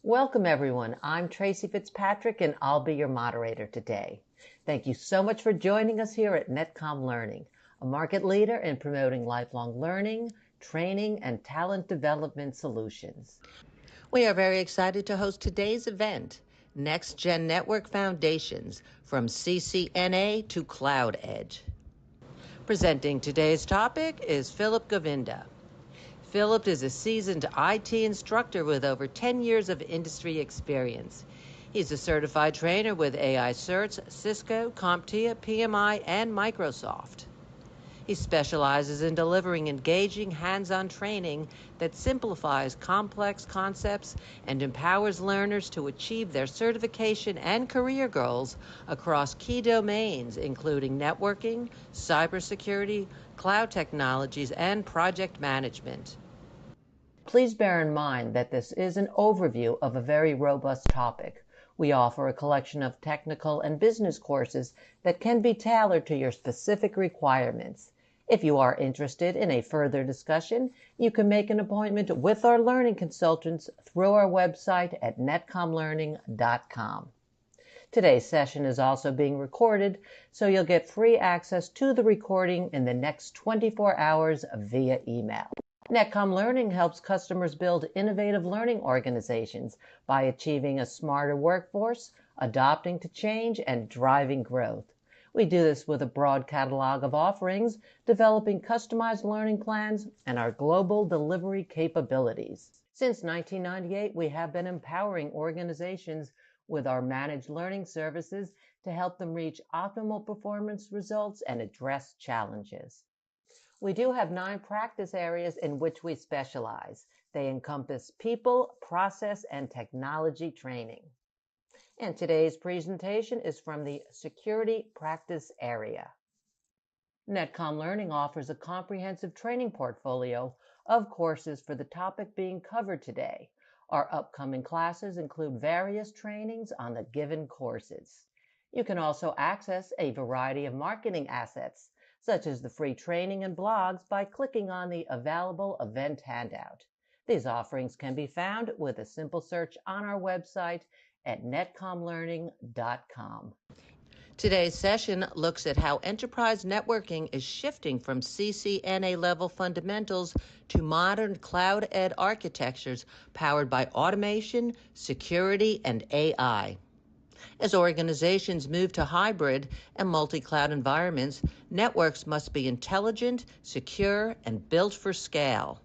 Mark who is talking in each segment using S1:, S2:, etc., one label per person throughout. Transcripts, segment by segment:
S1: Welcome, everyone. I'm Tracy Fitzpatrick, and I'll be your moderator today. Thank you so much for joining us here at Netcom Learning, a market leader in promoting lifelong learning, training, and talent development solutions. We are very excited to host today's event, Next Gen Network Foundations, from CCNA to Cloud Edge. Presenting today's topic is Philip Govinda. Philip is a seasoned IT instructor with over 10 years of industry experience. He's a certified trainer with AI Certs, Cisco, CompTIA, PMI, and Microsoft. He specializes in delivering engaging hands-on training that simplifies complex concepts and empowers learners to achieve their certification and career goals across key domains, including networking, cybersecurity, cloud technologies, and project management. Please bear in mind that this is an overview of a very robust topic. We offer a collection of technical and business courses that can be tailored to your specific requirements. If you are interested in a further discussion, you can make an appointment with our learning consultants through our website at netcomlearning.com. Today's session is also being recorded, so you'll get free access to the recording in the next 24 hours via email. Netcom Learning helps customers build innovative learning organizations by achieving a smarter workforce, adapting to change, and driving growth. We do this with a broad catalog of offerings, developing customized learning plans, and our global delivery capabilities. Since 1998, we have been empowering organizations with our managed learning services to help them reach optimal performance results and address challenges. We do have 9 practice areas in which we specialize. They encompass people, process, and technology training. And today's presentation is from the security practice area. Netcom Learning offers a comprehensive training portfolio of courses for the topic being covered today. Our upcoming classes include various trainings on the given courses. You can also access a variety of marketing assets, such as the free training and blogs, by clicking on the available event handout. These offerings can be found with a simple search on our website at netcomlearning.com. Today's session looks at how enterprise networking is shifting from CCNA level fundamentals to modern cloud ed architectures powered by automation, security, and AI. As organizations move to hybrid and multi-cloud environments, networks must be intelligent, secure, and built for scale.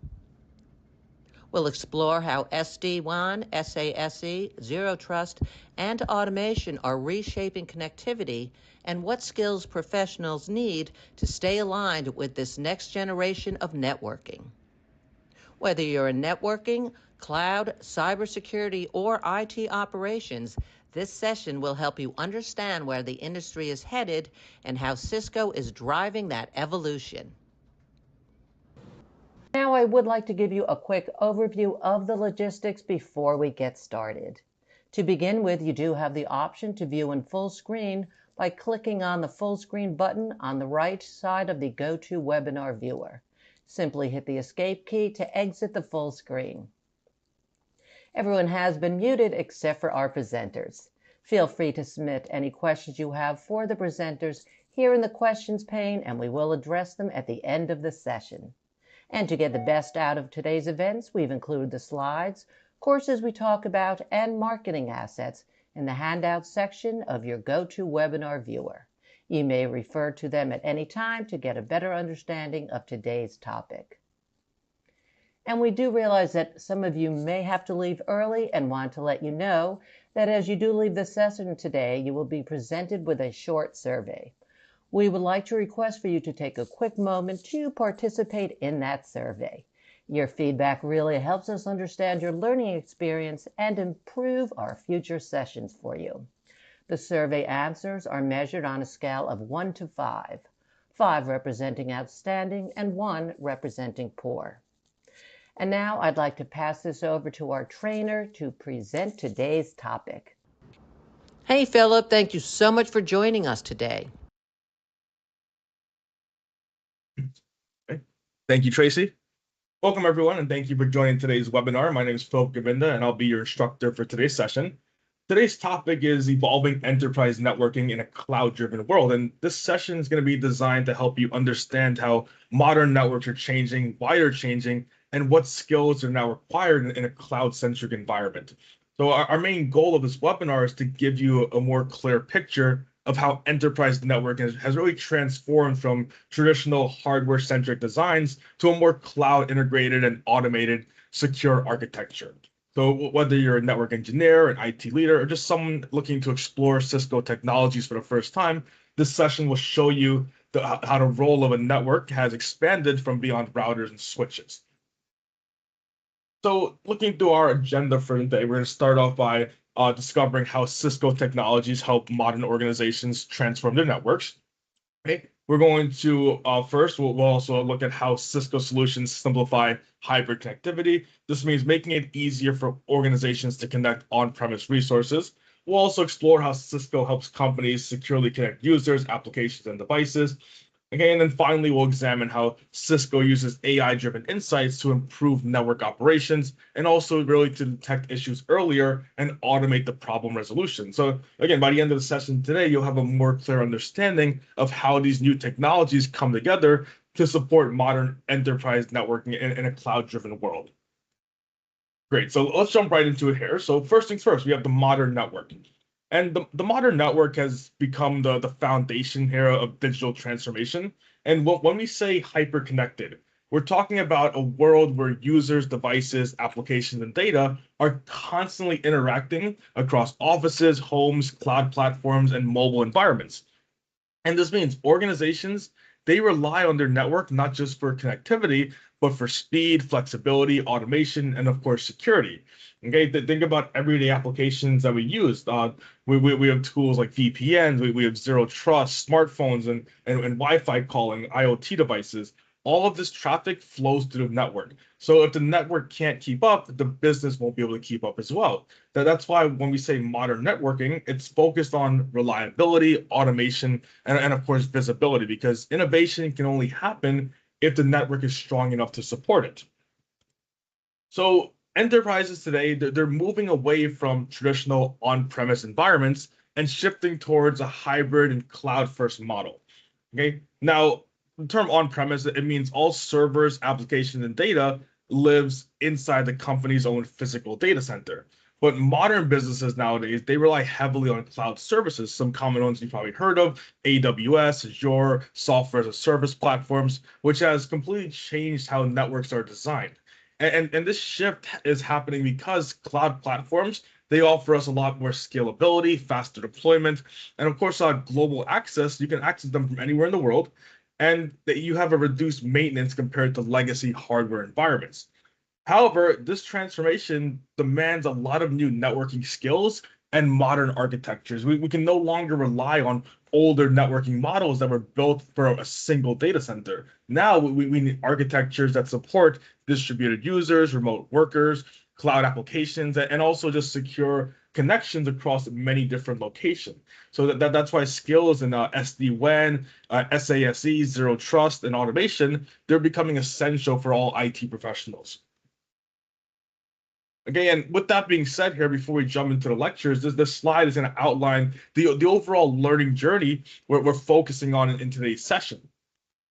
S1: We'll explore how SD-WAN, SASE, Zero Trust, and automation are reshaping connectivity and what skills professionals need to stay aligned with this next generation of networking. Whether you're in networking, cloud, cybersecurity, or IT operations, this session will help you understand where the industry is headed and how Cisco is driving that evolution. Now I would like to give you a quick overview of the logistics before we get started. To begin with, you do have the option to view in full screen by clicking on the full screen button on the right side of the GoToWebinar viewer. Simply hit the escape key to exit the full screen. Everyone has been muted except for our presenters. Feel free to submit any questions you have for the presenters here in the questions pane, and we will address them at the end of the session. And to get the best out of today's events, we've included the slides, courses we talk about, and marketing assets in the handout section of your GoToWebinar viewer. You may refer to them at any time to get a better understanding of today's topic. And we do realize that some of you may have to leave early and want to let you know that as you do leave the session today, you will be presented with a short survey. We would like to request for you to take a quick moment to participate in that survey. Your feedback really helps us understand your learning experience and improve our future sessions for you. The survey answers are measured on a scale of 1 to 5, 5 representing outstanding and 1 representing poor. And now I'd like to pass this over to our trainer to present today's topic. Hey, Philip, thank you so much for joining us today.
S2: Thank you, Tracy. Welcome, everyone, and thank you for joining today's webinar. My name is Phil Govinda, and I'll be your instructor for today's session. Today's topic is evolving enterprise networking in a cloud-driven world, and this session is going to be designed to help you understand how modern networks are changing, why they're changing, and what skills are now required in a cloud-centric environment. So our main goal of this webinar is to give you a more clear picture of how enterprise networking has really transformed from traditional hardware-centric designs to a more cloud-integrated and automated secure architecture. So whether you're a network engineer, an IT leader, or just someone looking to explore Cisco technologies for the first time, this session will show you how the role of a network has expanded from beyond routers and switches. So looking through our agenda for today, we're going to start off by discovering how Cisco technologies help modern organizations transform their networks. Okay. We're going to first, we'll also look at how Cisco solutions simplify hybrid connectivity. This means making it easier for organizations to connect on-premise resources. We'll also explore how Cisco helps companies securely connect users, applications, and devices. Okay, and then finally, we'll examine how Cisco uses AI-driven insights to improve network operations and also really to detect issues earlier and automate the problem resolution. So again, by the end of the session today, you'll have a more clear understanding of how these new technologies come together to support modern enterprise networking in a cloud-driven world. Great, so let's jump right into it here. So first things first, we have the modern network. And the modern network has become the foundation here of digital transformation. And when we say hyper-connected, we're talking about a world where users, devices, applications, and data are constantly interacting across offices, homes, cloud platforms, and mobile environments. And this means organizations, they rely on their network not just for connectivity, but for speed, flexibility, automation, and of course, security. Okay, think about everyday applications that we use. We have tools like VPNs, we have zero trust, smartphones, and Wi-Fi calling, IoT devices. All of this traffic flows through the network. So if the network can't keep up, the business won't be able to keep up as well. That's why when we say modern networking, it's focused on reliability, automation, and of course, visibility, because innovation can only happen if the network is strong enough to support it. So enterprises today, they're moving away from traditional on-premise environments and shifting towards a hybrid and cloud-first model. Okay. Now, the term on-premise, it means all servers, applications, and data lives inside the company's own physical data center. But modern businesses nowadays, they rely heavily on cloud services. Some common ones you've probably heard of, AWS, Azure, software as a service platforms, which has completely changed how networks are designed. And this shift is happening because cloud platforms, they offer us a lot more scalability, faster deployment, and of course, global access. You can access them from anywhere in the world, and that you have a reduced maintenance compared to legacy hardware environments. However, this transformation demands a lot of new networking skills and modern architectures. We can no longer rely on older networking models that were built for a single data center. Now we need architectures that support distributed users, remote workers, cloud applications, and also just secure connections across many different locations. So that's why skills in SD-WAN, SASE, zero trust, and automation, they're becoming essential for all IT professionals. Okay, and with that being said here, before we jump into the lectures, this slide is going to outline the overall learning journey we're focusing on in today's session.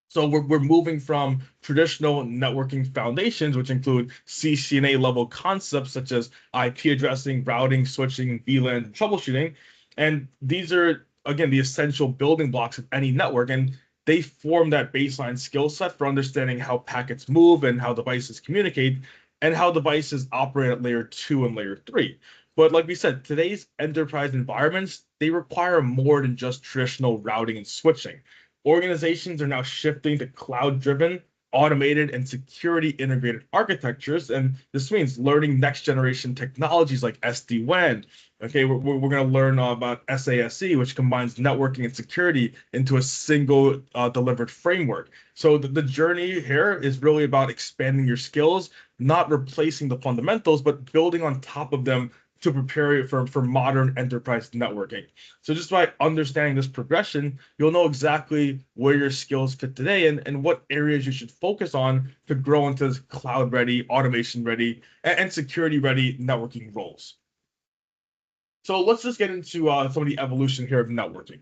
S2: So we're moving from traditional networking foundations, which include CCNA level concepts such as IP addressing, routing, switching, VLAN, troubleshooting. And these are, again, the essential building blocks of any network. And they form that baseline skill set for understanding how packets move and how devices communicate and how devices operate at layer 2 and layer 3. But like we said, today's enterprise environments, they require more than just traditional routing and switching. Organizations are now shifting to cloud-driven, automated, and security-integrated architectures, and this means learning next-generation technologies like SD-WAN. Okay, we're going to learn about SASE, which combines networking and security into a single delivered framework. So the journey here is really about expanding your skills, not replacing the fundamentals, but building on top of them to prepare you for modern enterprise networking. So just by understanding this progression, you'll know exactly where your skills fit today and what areas you should focus on to grow into cloud ready, automation ready, and security ready networking roles. So let's just get into some of the evolution here of networking.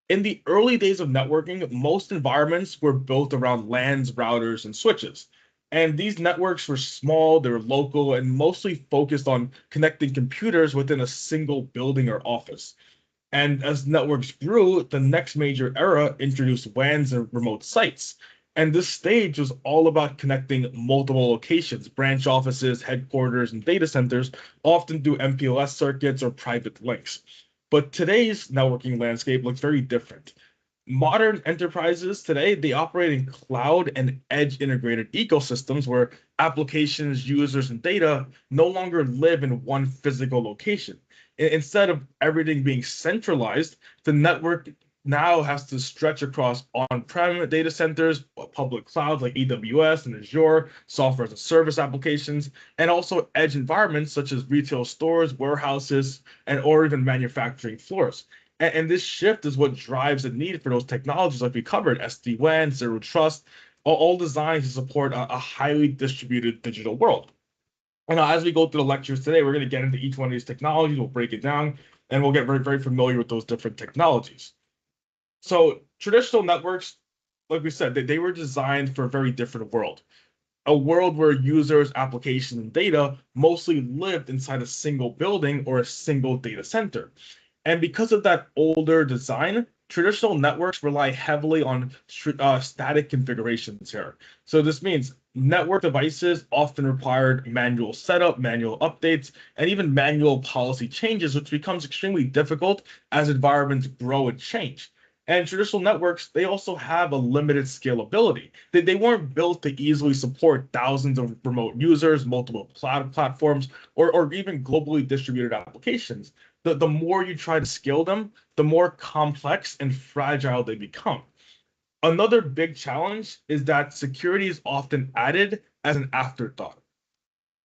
S2: In the early days of networking, most environments were built around LANs, routers, and switches. And these networks were small, they were local, and mostly focused on connecting computers within a single building or office. And as networks grew, the next major era introduced WANs and remote sites. And this stage was all about connecting multiple locations, branch offices, headquarters, and data centers, often through MPLS circuits or private links. But today's networking landscape looks very different. Modern enterprises today, they operate in cloud and edge integrated ecosystems where applications, users, and data no longer live in one physical location. Instead of everything being centralized, the network now has to stretch across on-prem data centers, public clouds like AWS and Azure, software as a service applications, and also edge environments such as retail stores, warehouses, and or even manufacturing floors. And this shift is what drives the need for those technologies like we covered, SD-WAN, Zero Trust, all designed to support a highly distributed digital world. And as we go through the lectures today, we're going to get into each one of these technologies, we'll break it down, and we'll get very, very familiar with those different technologies. So traditional networks, like we said, they were designed for a very different world. A world where users, applications, and data mostly lived inside a single building or a single data center. And because of that older design, traditional networks rely heavily on static configurations here. So this means network devices often required manual setup, manual updates, and even manual policy changes, which becomes extremely difficult as environments grow and change. And traditional networks, they also have a limited scalability. They weren't built to easily support thousands of remote users, multiple cloud platforms, or even globally distributed applications. The more you try to scale them, the more complex and fragile they become. Another big challenge is that security is often added as an afterthought.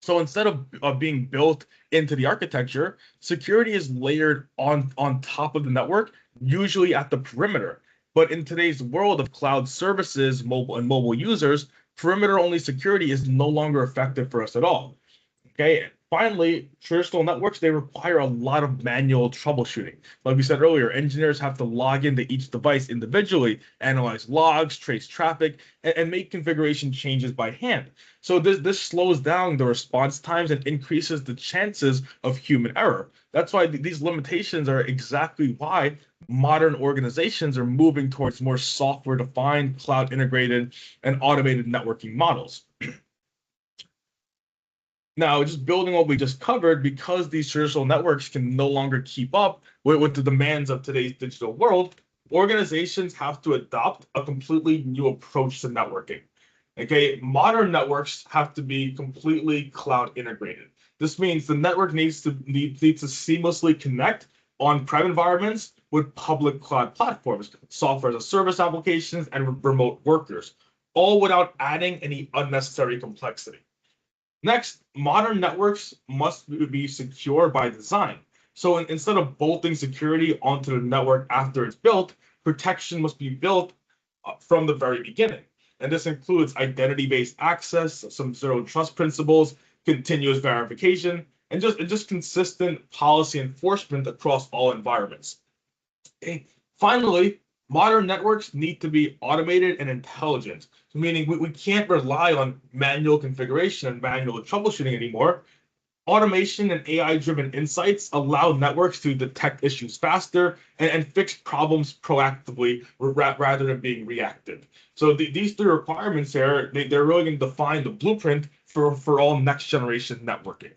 S2: So instead of being built into the architecture, security is layered on top of the network, usually at the perimeter. But in today's world of cloud services, mobile users, perimeter only security is no longer effective for us at all. Okay. Finally, traditional networks, they require a lot of manual troubleshooting. Like we said earlier, engineers have to log into each device individually, analyze logs, trace traffic, and make configuration changes by hand. So this slows down the response times and increases the chances of human error. That's why these limitations are exactly why modern organizations are moving towards more software-defined, cloud-integrated, and automated networking models. Now, just building what we just covered, because these traditional networks can no longer keep up with the demands of today's digital world, organizations have to adopt a completely new approach to networking. Okay, modern networks have to be completely cloud integrated. This means the network needs to seamlessly connect on-prem environments with public cloud platforms, software as a service applications, and remote workers, all without adding any unnecessary complexity. Next, modern networks must be secure by design. So instead of bolting security onto the network after it's built, protection must be built from the very beginning. And this includes identity-based access, some zero trust principles, continuous verification, and just consistent policy enforcement across all environments. Okay. Finally, modern networks need to be automated and intelligent, meaning we can't rely on manual configuration and manual troubleshooting anymore. Automation and AI-driven insights allow networks to detect issues faster and fix problems proactively rather than being reactive. So these three requirements here, they're really going to define the blueprint for all next generation networking.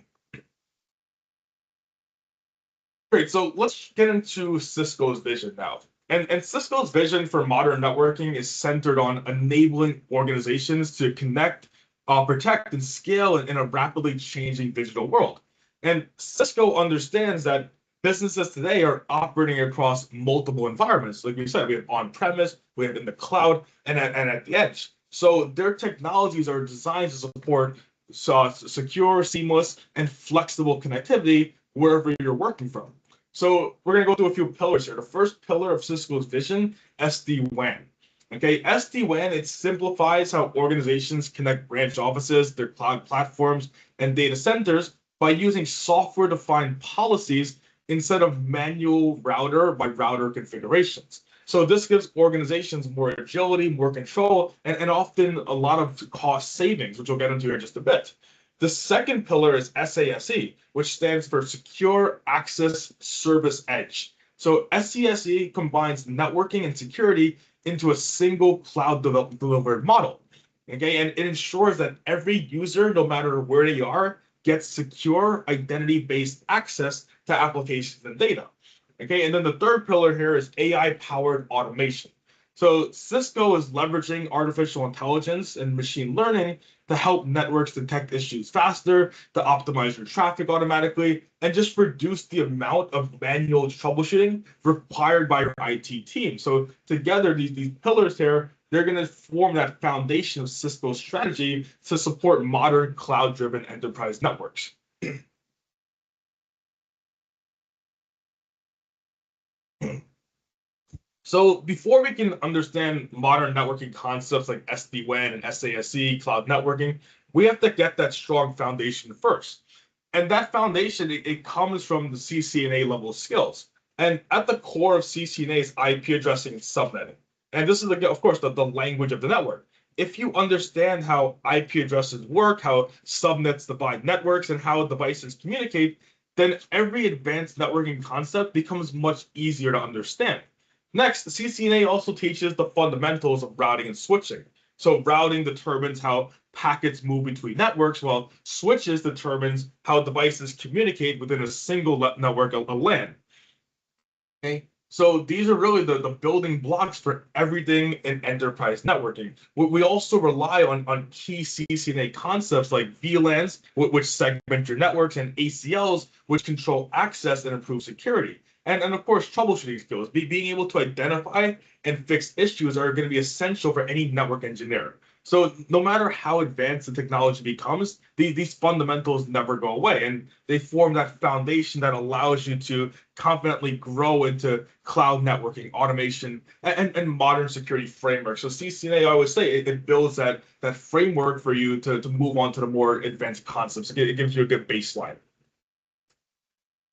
S2: Great, so let's get into Cisco's vision now. And Cisco's vision for modern networking is centered on enabling organizations to connect, protect, and scale in a rapidly changing digital world. And Cisco understands that businesses today are operating across multiple environments. Like we said, we have on-premise, we have in the cloud, and at the edge. So their technologies are designed to support secure, seamless, and flexible connectivity wherever you're working from. So we're going to go through a few pillars here. The first pillar of Cisco's vision, SD-WAN. Okay, SD-WAN, it simplifies how organizations connect branch offices, their cloud platforms, and data centers by using software-defined policies instead of manual router by router configurations. So this gives organizations more agility, more control, and often a lot of cost savings, which we'll get into here in just a bit. The second pillar is SASE, which stands for Secure Access Service Edge. So SASE combines networking and security into a single cloud delivered model. Okay, and it ensures that every user, no matter where they are, gets secure identity-based access to applications and data. Okay, and then the third pillar here is AI-powered automation. So Cisco is leveraging artificial intelligence and machine learning to help networks detect issues faster, to optimize your traffic automatically, and just reduce the amount of manual troubleshooting required by your IT team. So together, these pillars here, they're going to form that foundation of Cisco's strategy to support modern cloud-driven enterprise networks. So before we can understand modern networking concepts like SD-WAN and SASE, cloud networking, we have to get that strong foundation first. And that foundation, it comes from the CCNA level skills. And at the core of CCNA is IP addressing and subnetting. And this is, of course, the language of the network. If you understand how IP addresses work, how subnets divide networks, and how devices communicate, then every advanced networking concept becomes much easier to understand. Next, the CCNA also teaches the fundamentals of routing and switching. So routing determines how packets move between networks, while switches determines how devices communicate within a single network, a LAN. Okay, so these are really the building blocks for everything in enterprise networking. We also rely on key CCNA concepts like VLANs, which segment your networks, and ACLs, which control access and improve security. And of course, troubleshooting skills. Being able to identify and fix issues are going to be essential for any network engineer. So no matter how advanced the technology becomes, these fundamentals never go away. And they form that foundation that allows you to confidently grow into cloud networking, automation, and modern security frameworks. So CCNA, I always say, it builds that framework for you to move on to the more advanced concepts. It gives you a good baseline.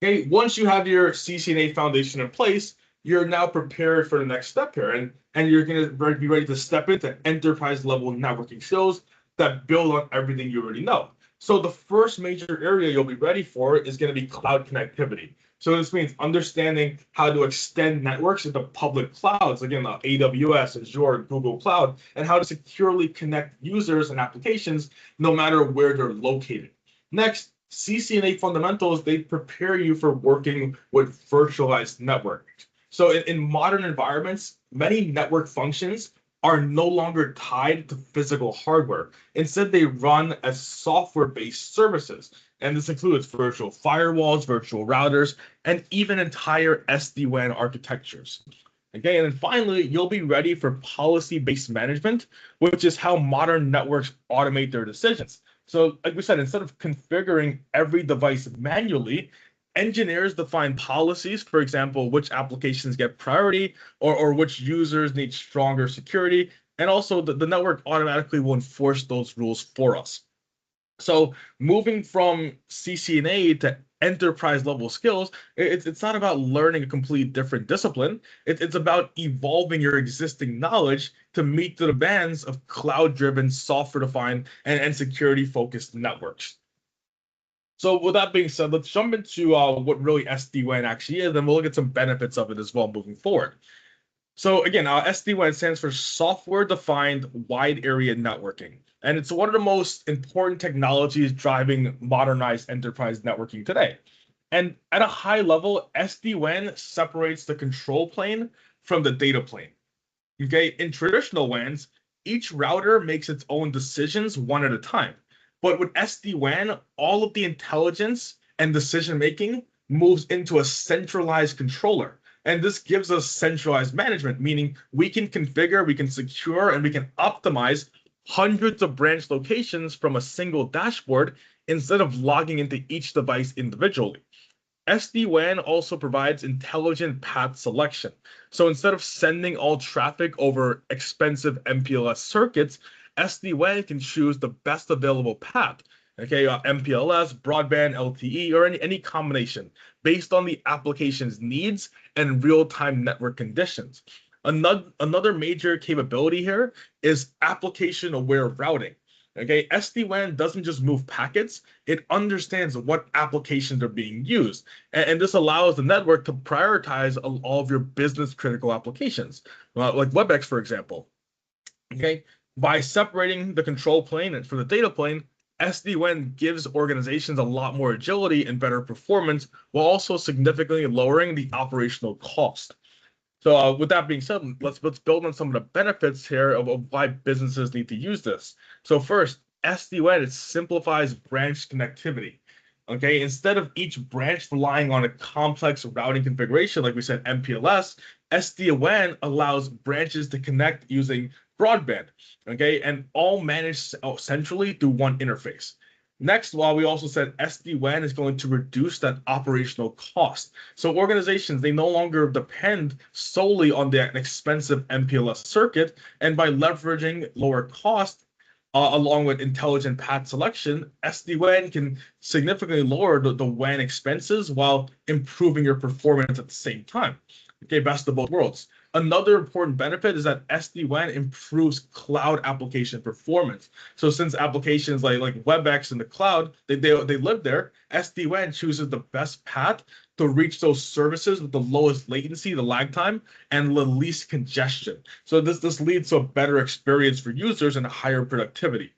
S2: Okay, once you have your CCNA foundation in place, you're now prepared for the next step here, and you're going to be ready to step into enterprise level networking skills that build on everything you already know. So the first major area you'll be ready for is going to be cloud connectivity. So this means understanding how to extend networks into public clouds, again, AWS, Azure, Google Cloud, and how to securely connect users and applications no matter where they're located. Next, CCNA fundamentals, they prepare you for working with virtualized networks. So in modern environments, many network functions are no longer tied to physical hardware. Instead, they run as software-based services. And this includes virtual firewalls, virtual routers, and even entire SD-WAN architectures. Okay, and then finally, you'll be ready for policy-based management, which is how modern networks automate their decisions. So like we said, instead of configuring every device manually, engineers define policies, for example, which applications get priority or which users need stronger security. And also the network automatically will enforce those rules for us. So moving from CCNA to enterprise level skills, it's not about learning a complete different discipline. It's about evolving your existing knowledge to meet the demands of cloud-driven, software-defined, and security-focused networks. So with that being said, let's jump into what really SD-WAN actually is, and we'll look at some benefits of it as well moving forward. So again, SD-WAN stands for Software-Defined Wide Area Networking. And it's one of the most important technologies driving modernized enterprise networking today. And at a high level, SD-WAN separates the control plane from the data plane. Okay, in traditional WANs, each router makes its own decisions one at a time. But with SD-WAN, all of the intelligence and decision making moves into a centralized controller. And this gives us centralized management, meaning we can configure, we can secure, and we can optimize hundreds of branch locations from a single dashboard instead of logging into each device individually. SD-WAN also provides intelligent path selection. So instead of sending all traffic over expensive MPLS circuits, SD-WAN can choose the best available path. Okay, MPLS, broadband, LTE, or any combination based on the application's needs and real-time network conditions. Another major capability here is application-aware routing. Okay, SD-WAN doesn't just move packets, it understands what applications are being used. And this allows the network to prioritize all of your business critical applications, like WebEx, for example. Okay, by separating the control plane and for the data plane, SD-WAN gives organizations a lot more agility and better performance while also significantly lowering the operational cost. So with that being said, let's build on some of the benefits here of why businesses need to use this. So first, SD-WAN, it simplifies branch connectivity. Okay, instead of each branch relying on a complex routing configuration, like we said, MPLS, SD-WAN allows branches to connect using broadband. Okay, and all managed centrally through one interface. Next, while we also said SD-WAN is going to reduce that operational cost. So organizations, they no longer depend solely on the expensive MPLS circuit, and by leveraging lower cost, along with intelligent path selection, SD-WAN can significantly lower the WAN expenses while improving your performance at the same time. Okay, best of both worlds. Another important benefit is that SD-WAN improves cloud application performance. So since applications like WebEx in the cloud, they live there, SD-WAN chooses the best path to reach those services with the lowest latency, the lag time, and the least congestion. So this leads to a better experience for users and a higher productivity.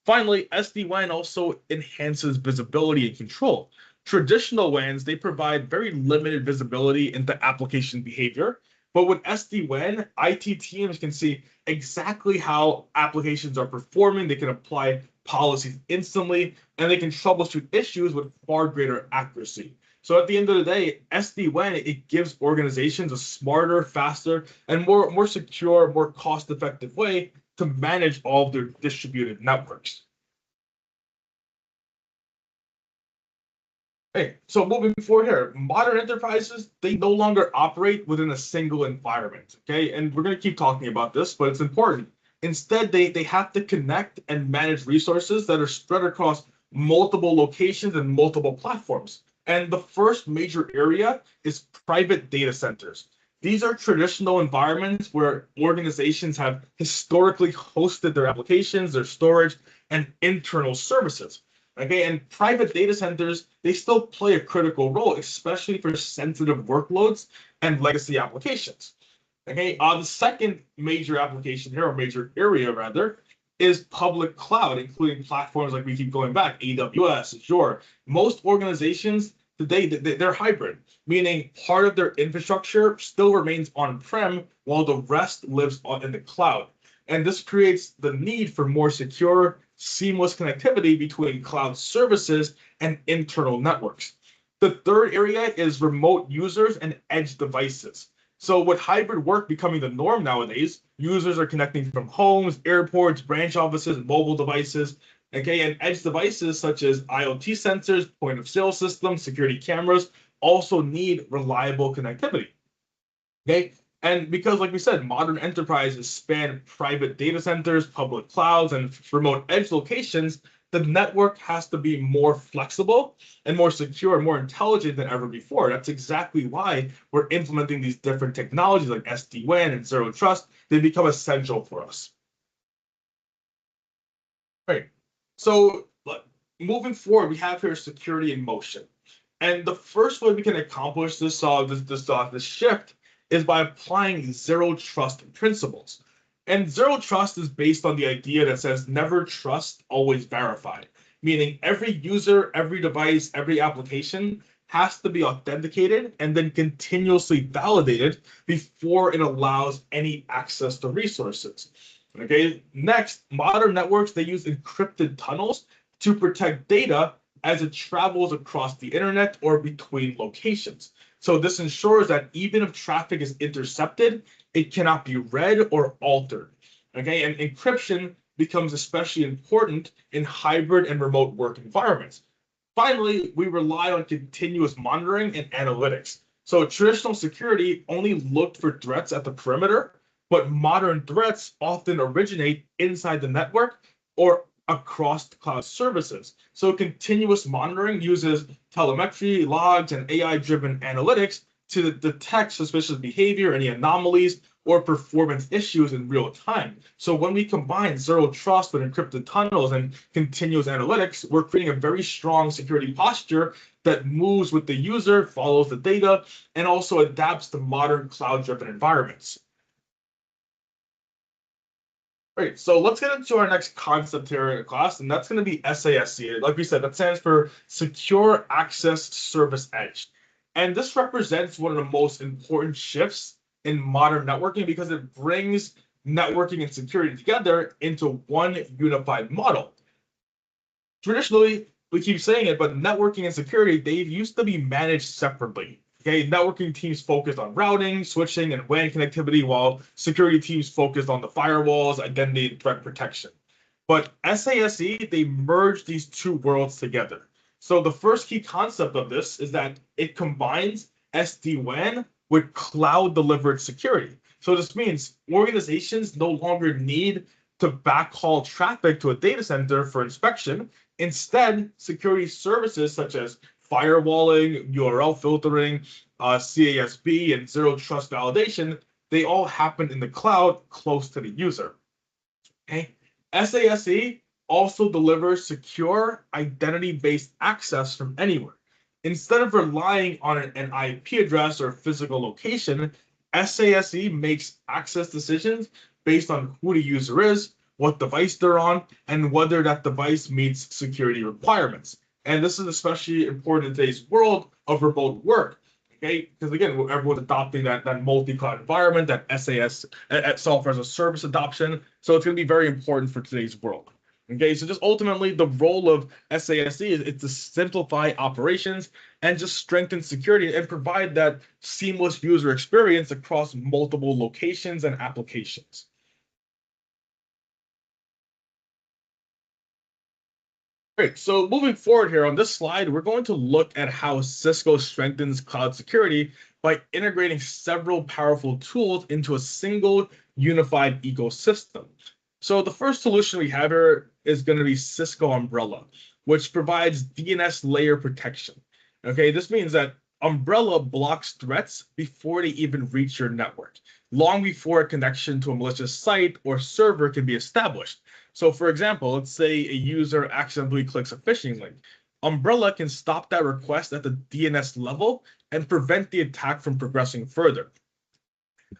S2: Finally, SD-WAN also enhances visibility and control. Traditional WANs, they provide very limited visibility into application behavior, but with SD-WAN, IT teams can see exactly how applications are performing. They can apply policies instantly, and they can troubleshoot issues with far greater accuracy. So at the end of the day, SD-WAN, it gives organizations a smarter, faster, and more secure, more cost-effective way to manage all of their distributed networks. Hey, so moving forward here, modern enterprises, they no longer operate within a single environment, okay? And we're going to keep talking about this, but it's important. Instead, they have to connect and manage resources that are spread across multiple locations and multiple platforms. And the first major area is private data centers. These are traditional environments where organizations have historically hosted their applications, their storage, and internal services. Okay, and private data centers, they still play a critical role, especially for sensitive workloads and legacy applications. Okay, the second major application here, or major area rather, is public cloud, including platforms like we keep going back, AWS, Azure. Most organizations today, they're hybrid, meaning part of their infrastructure still remains on-prem while the rest lives in the cloud. And this creates the need for more secure, seamless connectivity between cloud services and internal networks. The third area is remote users and edge devices. So with hybrid work becoming the norm nowadays, users are connecting from homes, airports, branch offices, mobile devices, okay, and edge devices such as IoT sensors, point of sale systems, security cameras also need reliable connectivity. Okay, and because, like we said, modern enterprises span private data centers, public clouds, and remote edge locations, the network has to be more flexible and more secure and more intelligent than ever before. That's exactly why we're implementing these different technologies like SD-WAN and Zero Trust. They become essential for us. Right. So moving forward, we have here security in motion. And the first way we can accomplish this shift is by applying zero trust principles. And zero trust is based on the idea that says never trust, always verify, meaning every user, every device, every application has to be authenticated and then continuously validated before it allows any access to resources. Okay, next, modern networks, they use encrypted tunnels to protect data as it travels across the internet or between locations. So this ensures that even if traffic is intercepted, it cannot be read or altered. Okay, and encryption becomes especially important in hybrid and remote work environments. Finally, we rely on continuous monitoring and analytics. So traditional security only looked for threats at the perimeter, but modern threats often originate inside the network or across the cloud services. So continuous monitoring uses telemetry, logs, and AI-driven analytics to detect suspicious behavior, any anomalies, or performance issues in real time. So when we combine zero trust with encrypted tunnels and continuous analytics, we're creating a very strong security posture that moves with the user, follows the data, and also adapts to modern cloud-driven environments. Great, so let's get into our next concept here in class, and that's going to be SASE. Like we said, that stands for Secure Access Service Edge. And this represents one of the most important shifts in modern networking because it brings networking and security together into one unified model. Traditionally, we keep saying it, but networking and security, they used to be managed separately. Okay, networking teams focused on routing, switching, and WAN connectivity, while security teams focused on the firewalls, identity, and threat protection. But SASE, they merged these two worlds together. So the first key concept of this is that it combines SD-WAN with cloud-delivered security. So this means organizations no longer need to backhaul traffic to a data center for inspection. Instead, security services such as firewalling, URL filtering, CASB, and zero trust validation, they all happen in the cloud close to the user. Okay? SASE also delivers secure identity-based access from anywhere. Instead of relying on an IP address or physical location, SASE makes access decisions based on who the user is, what device they're on, and whether that device meets security requirements. And this is especially important in today's world of remote work. Okay, because again, everyone's adopting that multi-cloud environment, that SAS, software as a service adoption. So it's going to be very important for today's world. Okay, so just ultimately the role of SASE is to simplify operations and just strengthen security and provide that seamless user experience across multiple locations and applications. Great. So moving forward here on this slide, we're going to look at how Cisco strengthens cloud security by integrating several powerful tools into a single unified ecosystem. So the first solution we have here is going to be Cisco Umbrella, which provides DNS layer protection. Okay, this means that Umbrella blocks threats before they even reach your network, long before a connection to a malicious site or server can be established. So for example, let's say a user accidentally clicks a phishing link. Umbrella can stop that request at the DNS level and prevent the attack from progressing further.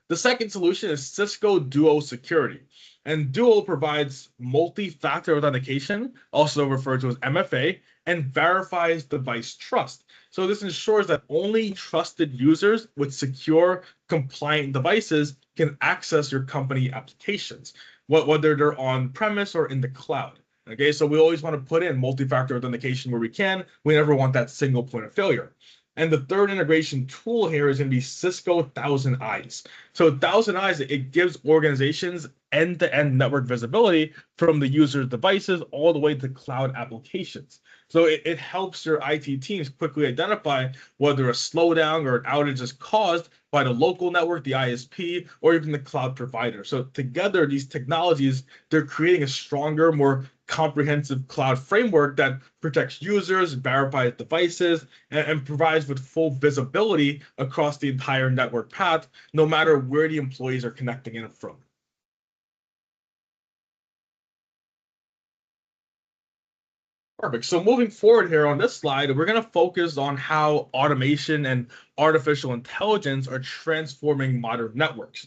S2: The second solution is Cisco Duo Security. And Duo provides multi-factor authentication, also referred to as MFA, and verifies device trust. So this ensures that only trusted users with secure, compliant devices can access your company applications, whether they're on-premise or in the cloud. Okay, so we always want to put in multi-factor authentication where we can. We never want that single point of failure. And the third integration tool here is going to be Cisco Thousand Eyes. So Thousand Eyes, it gives organizations end-to-end network visibility from the user's devices all the way to cloud applications. So it helps your IT teams quickly identify whether a slowdown or an outage is caused by the local network, the ISP, or even the cloud provider. So together, these technologies, they're creating a stronger, more comprehensive cloud framework that protects users, verifies devices, and provides with full visibility across the entire network path, no matter where the employees are connecting in from. Perfect. So moving forward here on this slide, we're going to focus on how automation and artificial intelligence are transforming modern networks.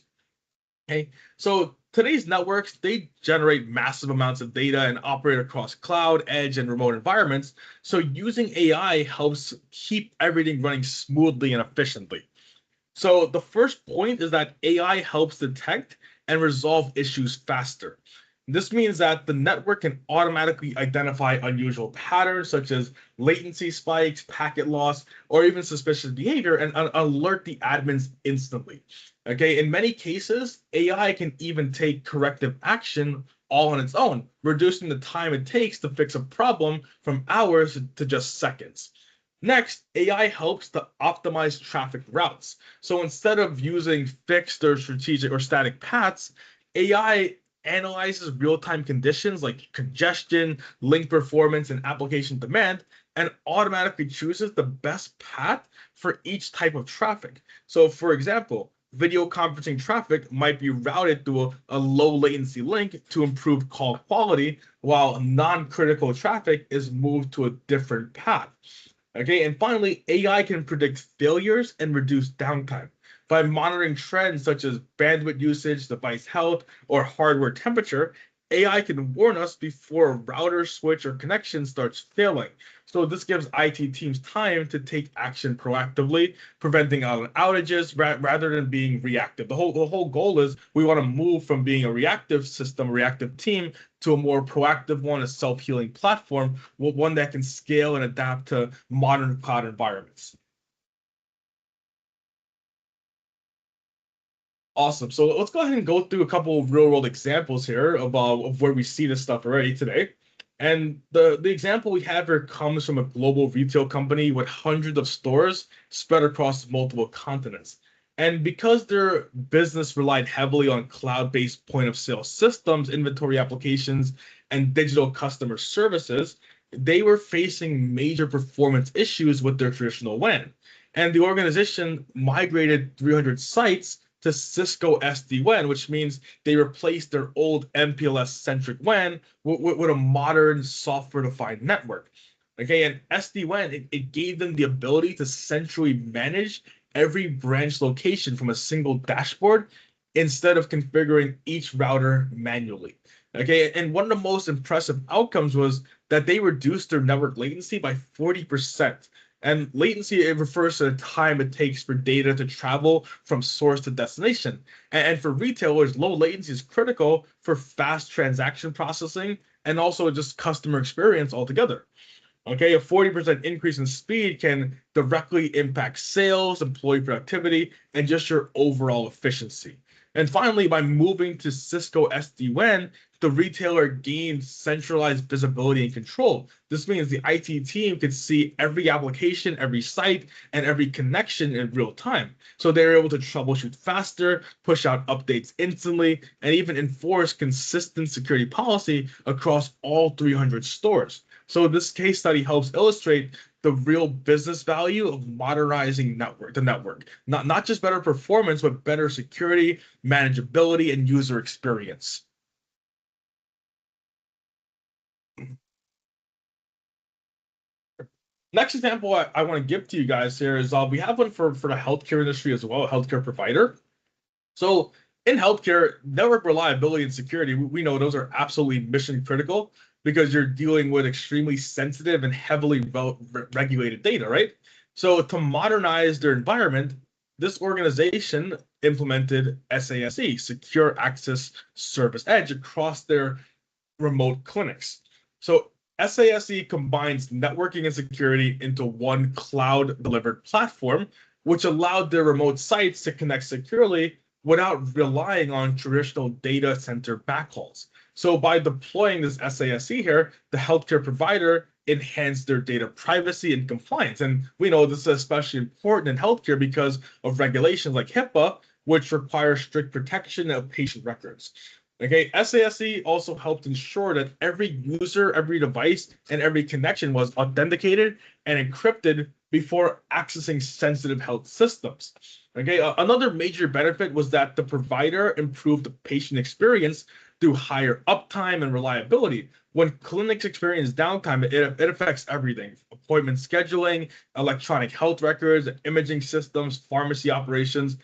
S2: Okay, so today's networks, they generate massive amounts of data and operate across cloud, edge, and remote environments. So using AI helps keep everything running smoothly and efficiently. So the first point is that AI helps detect and resolve issues faster. This means that the network can automatically identify unusual patterns such as latency spikes, packet loss, or even suspicious behavior and alert the admins instantly. Okay, in many cases, AI can even take corrective action all on its own, reducing the time it takes to fix a problem from hours to just seconds. Next, AI helps to optimize traffic routes. So instead of using fixed or strategic or static paths, AI analyzes real-time conditions like congestion, link performance, and application demand, and automatically chooses the best path for each type of traffic. So, for example, video conferencing traffic might be routed through a low latency link to improve call quality, while non-critical traffic is moved to a different path. Okay, and finally, AI can predict failures and reduce downtime. By monitoring trends such as bandwidth usage, device health, or hardware temperature, AI can warn us before a router, switch, or connection starts failing. So this gives IT teams time to take action proactively, preventing outages rather than being reactive. The whole goal is we want to move from being a reactive system, a reactive team, to a more proactive one, a self-healing platform, one that can scale and adapt to modern cloud environments. Awesome. So let's go ahead and go through a couple of real world examples here of where we see this stuff already today. And the example we have here comes from a global retail company with hundreds of stores spread across multiple continents. And because their business relied heavily on cloud-based point of sale systems, inventory applications, and digital customer services, they were facing major performance issues with their traditional WAN. And the organization migrated 300 sites to Cisco SD-WAN, which means they replaced their old MPLS-centric WAN with a modern software-defined network. Okay, and SD-WAN, it gave them the ability to centrally manage every branch location from a single dashboard instead of configuring each router manually. Okay, and one of the most impressive outcomes was that they reduced their network latency by 40%. And latency, it refers to the time it takes for data to travel from source to destination. And for retailers, low latency is critical for fast transaction processing and also just customer experience altogether. Okay, a 40% increase in speed can directly impact sales, employee productivity, and just your overall efficiency. And finally, by moving to Cisco SD-WAN, the retailer gains centralized visibility and control. This means the IT team can see every application, every site, and every connection in real time. So they're able to troubleshoot faster, push out updates instantly, and even enforce consistent security policy across all 300 stores. So this case study helps illustrate the real business value of modernizing the network. Not just better performance, but better security, manageability, and user experience. Next example I want to give to you guys here is we have one for the healthcare industry as well, a healthcare provider. So in healthcare, network reliability and security, we know those are absolutely mission critical because you're dealing with extremely sensitive and heavily regulated data, right? So to modernize their environment, this organization implemented SASE, Secure Access Service Edge, across their remote clinics. So SASE combines networking and security into one cloud delivered platform, which allowed their remote sites to connect securely without relying on traditional data center backhauls. So by deploying this SASE here, the healthcare provider enhanced their data privacy and compliance. And we know this is especially important in healthcare because of regulations like HIPAA, which require strict protection of patient records. Okay, SASE also helped ensure that every user, every device, and every connection was authenticated and encrypted before accessing sensitive health systems. Okay, another major benefit was that the provider improved the patient experience through higher uptime and reliability. When clinics experience downtime, it affects everything: appointment scheduling, electronic health records, imaging systems, pharmacy operations.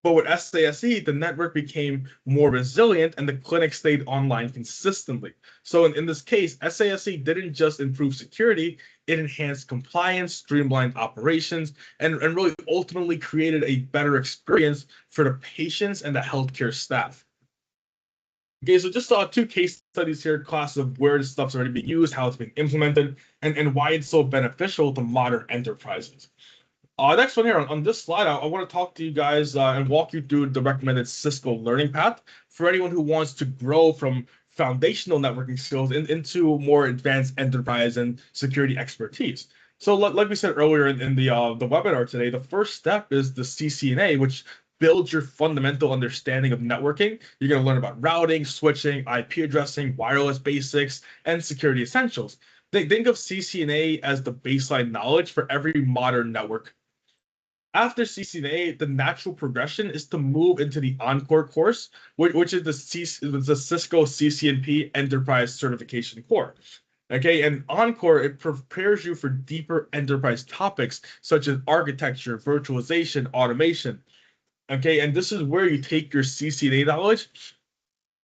S2: But with SASE, the network became more resilient and the clinic stayed online consistently. So in this case, SASE didn't just improve security, it enhanced compliance, streamlined operations, and really ultimately created a better experience for the patients and the healthcare staff. Okay, so just saw two case studies here, class of where this stuff's already being used, how it's being implemented, and why it's so beneficial to modern enterprises. Next one here on this slide, I want to talk to you guys and walk you through the recommended Cisco learning path for anyone who wants to grow from foundational networking skills into more advanced enterprise and security expertise. So, like we said earlier in the webinar today, the first step is the CCNA, which builds your fundamental understanding of networking. You're going to learn about routing, switching, IP addressing, wireless basics, and security essentials. Think of CCNA as the baseline knowledge for every modern network. After CCNA, the natural progression is to move into the Encore course, which is the Cisco CCNP Enterprise Certification Core. Okay, and Encore, it prepares you for deeper enterprise topics such as architecture, virtualization, automation. Okay, and this is where you take your CCNA knowledge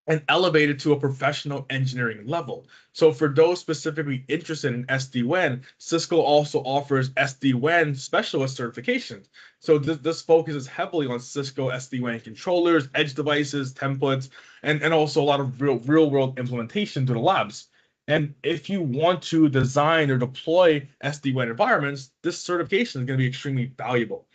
S2: and elevate it to a professional engineering level. So for those specifically interested in SD-WAN, Cisco also offers SD-WAN specialist certifications. So this focuses heavily on Cisco SD-WAN controllers, edge devices, templates, and also a lot of real world implementation to the labs. And if you want to design or deploy SD-WAN environments, this certification is going to be extremely valuable.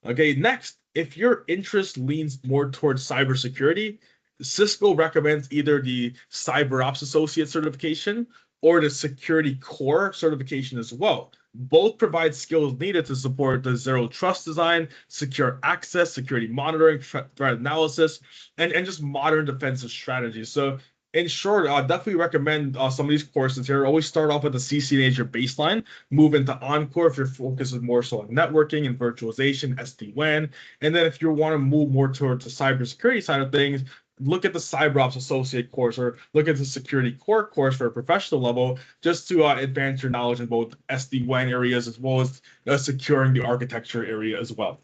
S2: Okay, next, if your interest leans more towards cybersecurity, Cisco recommends either the Cyber Ops Associate certification or the Security Core certification as well. Both provide skills needed to support the zero trust design, secure access, security monitoring, threat analysis, and just modern defensive strategies. So, in short, I definitely recommend some of these courses here. Always start off with the CCNA as your baseline, move into Encore if your focus is more so on networking and virtualization, SD-WAN. And then if you want to move more towards the cybersecurity side of things, look at the Cyber Ops Associate course or look at the Security Core course for a professional level, just to advance your knowledge in both SD-WAN areas as well as securing the architecture area as well.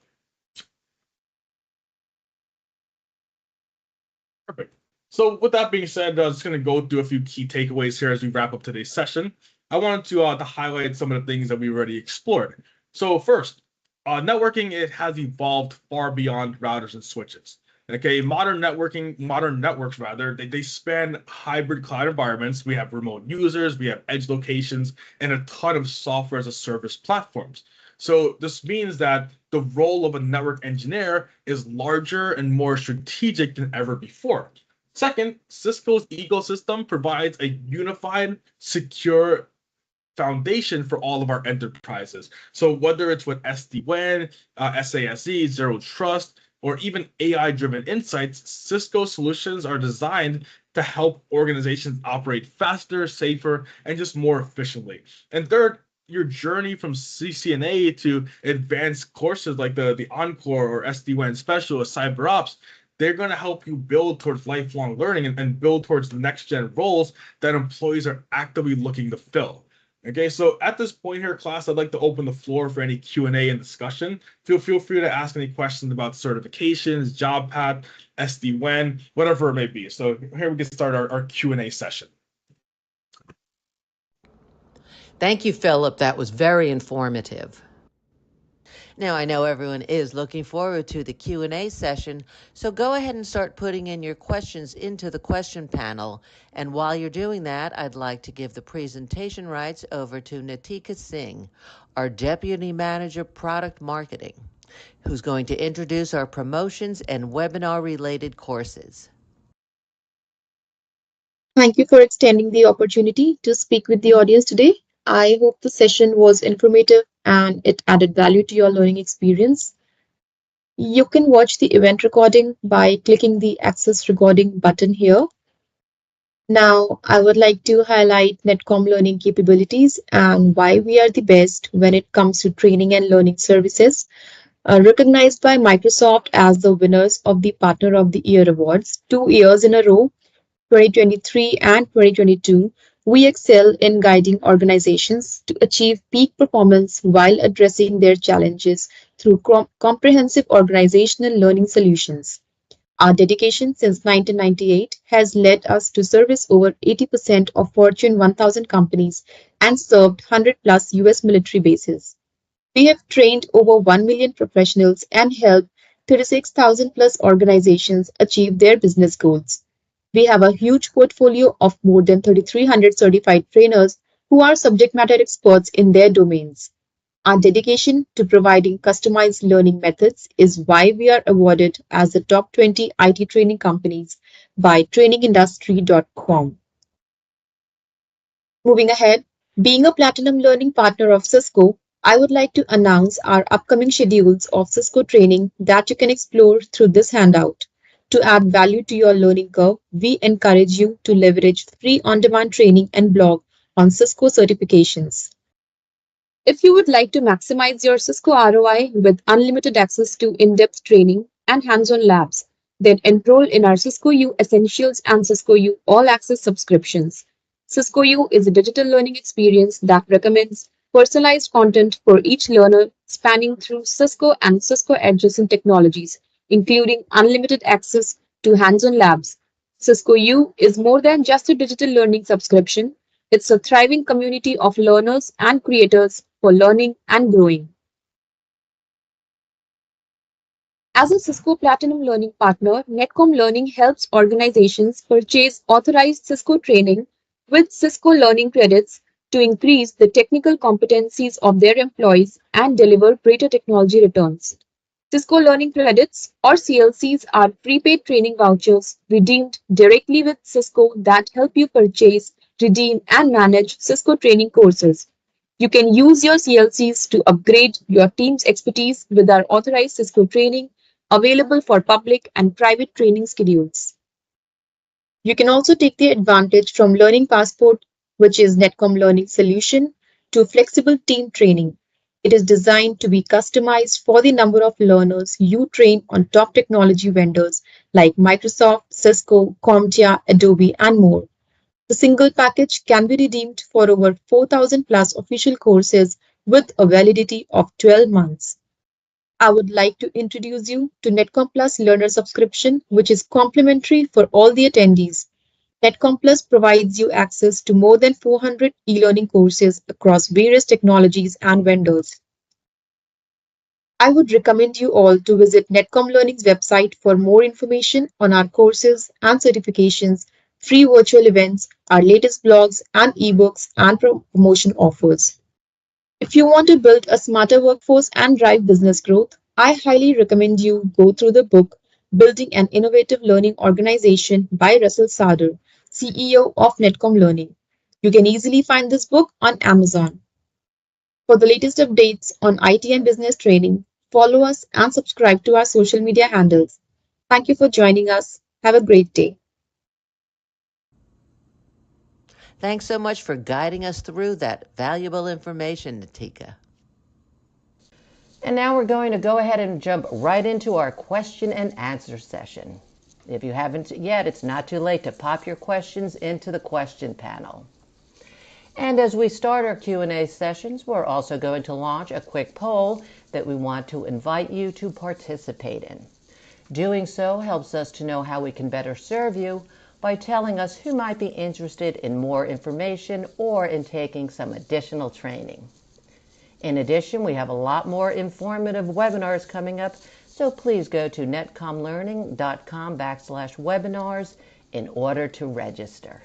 S2: Perfect. So with that being said, I'm just going to go through a few key takeaways here as we wrap up today's session. I wanted to highlight some of the things that we already explored. So first, networking, it has evolved far beyond routers and switches. Okay, modern networks rather, they span hybrid cloud environments. We have remote users, we have edge locations, and a ton of software as a service platforms. So this means that the role of a network engineer is larger and more strategic than ever before. Second, Cisco's ecosystem provides a unified, secure foundation for all of our enterprises. So whether it's with SD-WAN, SASE, Zero Trust, or even AI-driven insights, Cisco solutions are designed to help organizations operate faster, safer, and just more efficiently. And third, your journey from CCNA to advanced courses like the Encore or SD-WAN Specialist, Cyber Ops, they're going to help you build towards lifelong learning and build towards the next gen roles that employees are actively looking to fill. Okay, so at this point here, class, I'd like to open the floor for any Q&A and discussion. Feel free to ask any questions about certifications, job path, SD-WAN, whatever it may be. So here we can start our Q&A session.
S1: Thank you, Philip. That was very informative. Now, I know everyone is looking forward to the Q&A session, so go ahead and start putting in your questions into the question panel. And while you're doing that, I'd like to give the presentation rights over to Natika Singh, our Deputy Manager Product Marketing, who's going to introduce our promotions and webinar-related courses.
S3: Thank you for extending the opportunity to speak with the audience today. I hope the session was informative and it added value to your learning experience. You can watch the event recording by clicking the Access Recording button here. Now, I would like to highlight Netcom learning capabilities and why we are the best when it comes to training and learning services. Recognized by Microsoft as the winners of the Partner of the Year awards 2 years in a row, 2023 and 2022, we excel in guiding organizations to achieve peak performance while addressing their challenges through comprehensive organizational learning solutions. Our dedication since 1998 has led us to service over 80% of Fortune 1000 companies and served 100 plus US military bases. We have trained over 1 million professionals and helped 36,000 plus organizations achieve their business goals. We have a huge portfolio of more than 3,300 certified trainers who are subject matter experts in their domains. Our dedication to providing customized learning methods is why we are awarded as the top 20 IT training companies by trainingindustry.com. Moving ahead, being a platinum learning partner of Cisco, I would like to announce our upcoming schedules of Cisco training that you can explore through this handout. To add value to your learning curve, we encourage you to leverage free on-demand training and blog on Cisco certifications. If you would like to maximize your Cisco ROI with unlimited access to in-depth training and hands-on labs, then enroll in our Cisco U Essentials and Cisco U All Access subscriptions. Cisco U is a digital learning experience that recommends personalized content for each learner spanning through Cisco and Cisco adjacent technologies, including unlimited access to hands-on labs. Cisco U is more than just a digital learning subscription. It's a thriving community of learners and creators for learning and growing. As a Cisco Platinum Learning Partner, Netcom Learning helps organizations purchase authorized Cisco training with Cisco Learning credits to increase the technical competencies of their employees and deliver greater technology returns. Cisco Learning Credits or CLCs are prepaid training vouchers redeemed directly with Cisco that help you purchase, redeem, and manage Cisco training courses. You can use your CLCs to upgrade your team's expertise with our authorized Cisco training available for public and private training schedules. You can also take the advantage from Learning Passport, which is Netcom Learning solution, to flexible team training. It is designed to be customized for the number of learners you train on top technology vendors like Microsoft, Cisco, CompTIA, Adobe, and more. The single package can be redeemed for over 4,000 plus official courses with a validity of 12 months. I would like to introduce you to Netcom Plus Learner subscription, which is complimentary for all the attendees. Netcom Plus provides you access to more than 400 e-learning courses across various technologies and vendors. I would recommend you all to visit Netcom Learning's website for more information on our courses and certifications, free virtual events, our latest blogs and ebooks, and promotion offers. If you want to build a smarter workforce and drive business growth, I highly recommend you go through the book Building an Innovative Learning Organization by Russell Sarder, CEO of Netcom Learning. You can easily find this book on Amazon. For the latest updates on IT and business training, follow us and subscribe to our social media handles. Thank you for joining us. Have a great day.
S1: Thanks so much for guiding us through that valuable information, Natika. And now we're going to go ahead and jump right into our question and answer session. If you haven't yet, it's not too late to pop your questions into the question panel. And as we start our Q&A sessions, we're also going to launch a quick poll that we want to invite you to participate in. Doing so helps us to know how we can better serve you by telling us who might be interested in more information or in taking some additional training. In addition, we have a lot more informative webinars coming up, so please go to netcomlearning.com/webinars in order to register.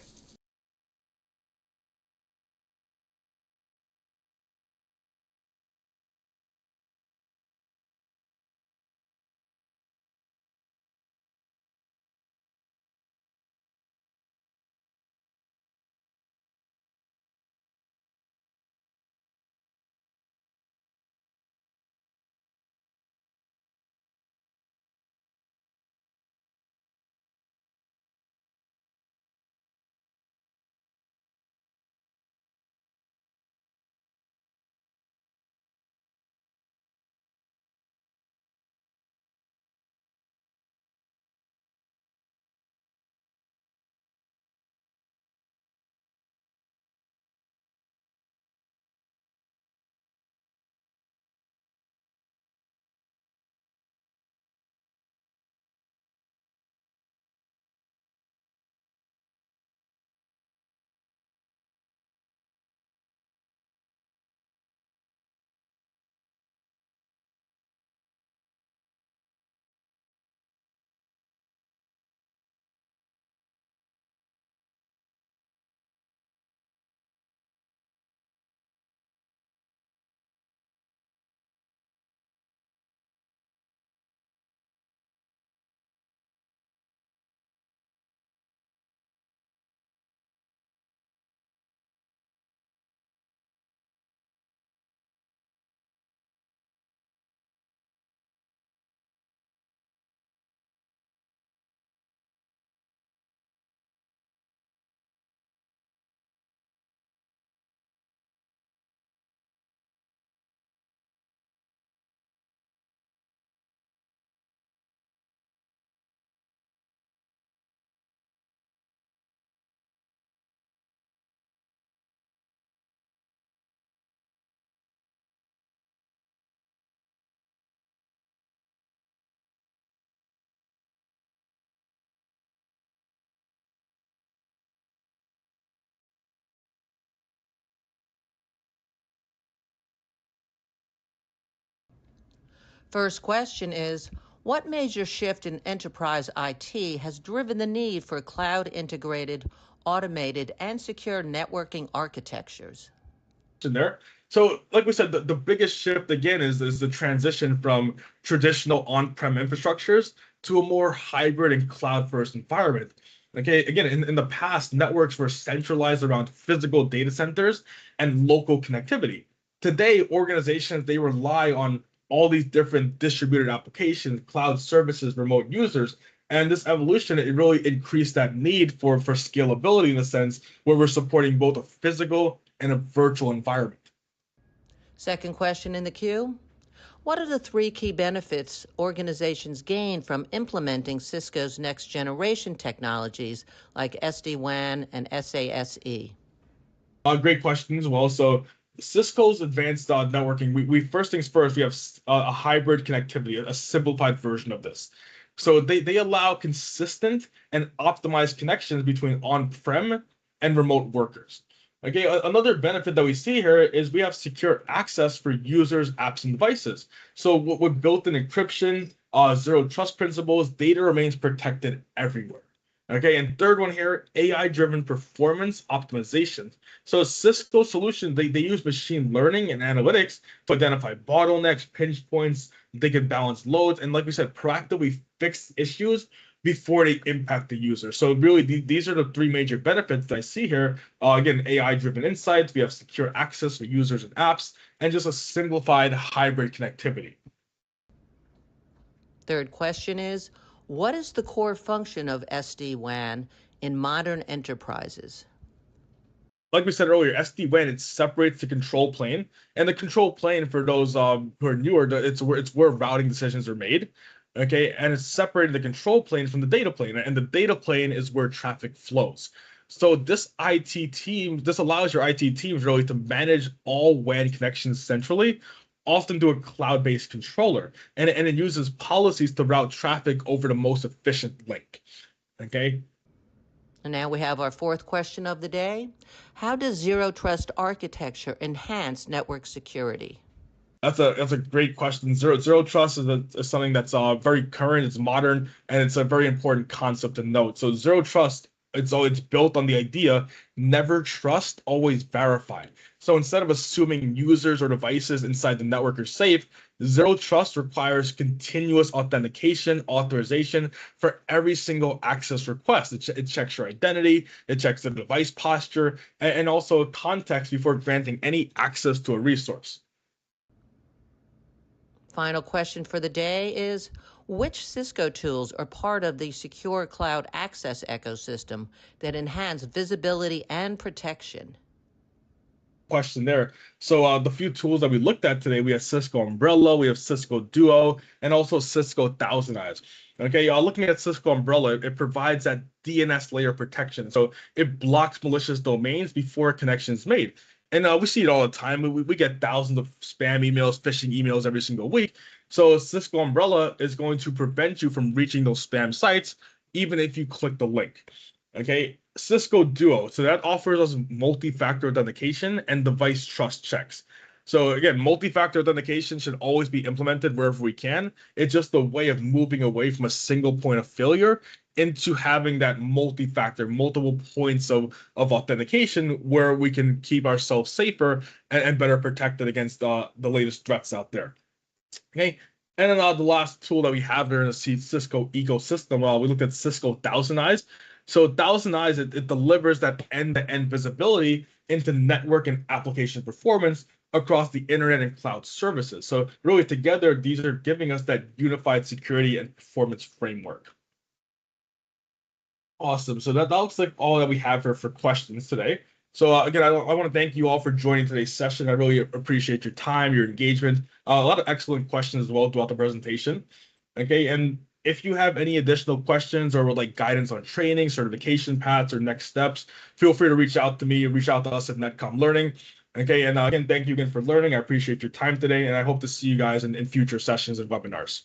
S1: First question is, what major shift in enterprise IT has driven the need for cloud-integrated, automated, and secure networking architectures?
S2: In there. So, like we said, the biggest shift again is the transition from traditional on-prem infrastructures to a more hybrid and cloud-first environment. Okay, again, in the past, networks were centralized around physical data centers and local connectivity. Today, organizations they rely on all these different distributed applications, cloud services, remote users, and this evolution it really increased that need for scalability in a sense where we're supporting both a physical and a virtual environment.
S1: Second question in the queue. What are the three key benefits organizations gain from implementing Cisco's next generation technologies like SD-WAN and SASE?
S2: Great question as well. So Cisco's advanced networking, we first things first, we have a hybrid connectivity, a simplified version of this. So they allow consistent and optimized connections between on-prem and remote workers. Okay, another benefit that we see here is we have secure access for users, apps, and devices. So with built-in encryption, zero trust principles, data remains protected everywhere. Okay, and third one here, AI-driven performance optimization. So Cisco solutions, they use machine learning and analytics to identify bottlenecks, pinch points, they can balance loads, and like we said, proactively fix issues before they impact the user. So really, these are the three major benefits that I see here. Again, AI-driven insights, we have secure access for users and apps, and just a simplified hybrid connectivity.
S1: Third question is, what is the core function of SD-WAN in modern enterprises?
S2: Like we said earlier, SD-WAN it separates the control plane, and the control plane for those who are newer, it's where routing decisions are made. Okay, and it's separating the control plane from the data plane, and the data plane is where traffic flows. So this allows your IT teams really to manage all WAN connections centrally, often through a cloud-based controller, and it uses policies to route traffic over the most efficient link. Okay.
S1: And now we have our fourth question of the day. How does zero trust architecture enhance network security?
S2: That's a great question. Zero trust is something that's very current, it's modern, and it's a very important concept to note. So zero trust, it's built on the idea never trust, always verify. So instead of assuming users or devices inside the network are safe, zero trust requires continuous authentication, authorization for every single access request. It checks your identity, it checks the device posture, and also context before granting any access to a resource.
S1: Final question for the day is, which Cisco tools are part of the secure cloud access ecosystem that enhance visibility and protection?
S2: Question there. So the few tools that we looked at today, we have Cisco Umbrella, we have Cisco Duo, and also Cisco Thousand Eyes. Okay, looking at Cisco Umbrella, it provides that DNS layer protection. So it blocks malicious domains before a connection is made. And we see it all the time. We get thousands of spam emails, phishing emails every single week. So Cisco Umbrella is going to prevent you from reaching those spam sites, even if you click the link. Okay, Cisco Duo. So that offers us multi-factor authentication and device trust checks. So again, multi-factor authentication should always be implemented wherever we can. It's just a way of moving away from a single point of failure into having that multi-factor, multiple points of authentication where we can keep ourselves safer and better protected against the latest threats out there. Okay. And then the last tool that we have there in the Cisco ecosystem, we looked at Cisco Thousand Eyes. So Thousand Eyes, it delivers that end-to-end visibility into network and application performance across the internet and cloud services. So really together, these are giving us that unified security and performance framework. Awesome. So that looks like all that we have here for questions today. So again, I want to thank you all for joining today's session. I really appreciate your time, your engagement, a lot of excellent questions as well throughout the presentation. Okay, and if you have any additional questions or would like guidance on training, certification paths, or next steps, feel free to reach out to me, reach out to us at Netcom Learning. Okay, and again, thank you again for learning. I appreciate your time today, and I hope to see you guys in future sessions and webinars.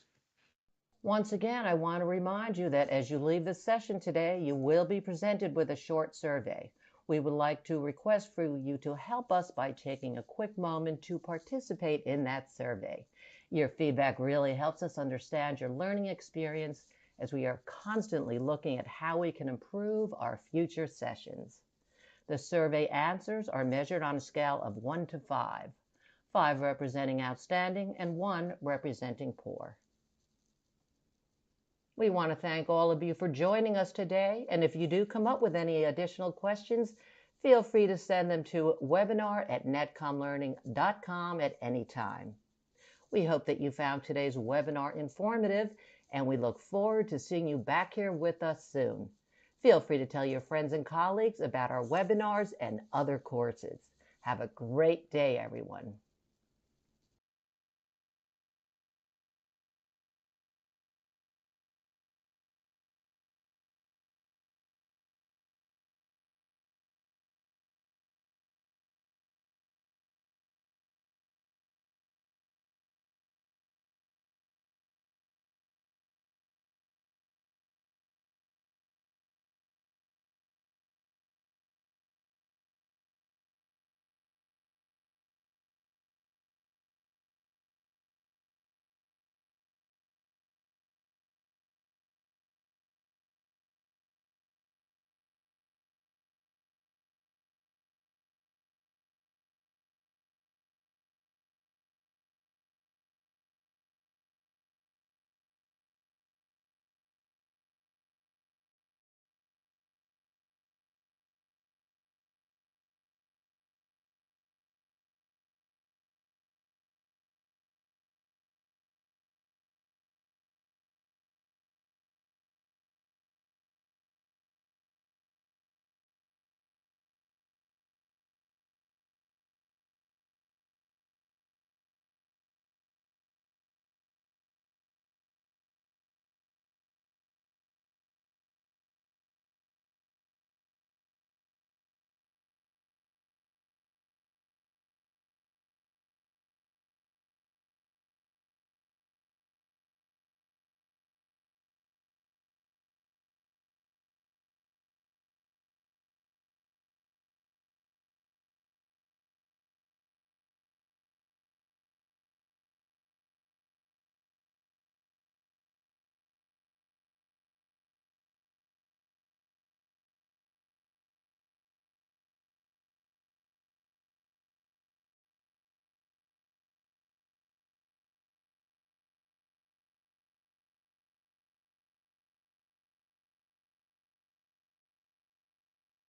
S1: Once again, I want to remind you that as you leave the session today, you will be presented with a short survey. We would like to request for you to help us by taking a quick moment to participate in that survey. Your feedback really helps us understand your learning experience as we are constantly looking at how we can improve our future sessions. The survey answers are measured on a scale of 1 to 5, 5 representing outstanding and 1 representing poor. We want to thank all of you for joining us today, and if you do come up with any additional questions, feel free to send them to webinar@netcomlearning.com at any time. We hope that you found today's webinar informative, and we look forward to seeing you back here with us soon. Feel free to tell your friends and colleagues about our webinars and other courses. Have a great day, everyone.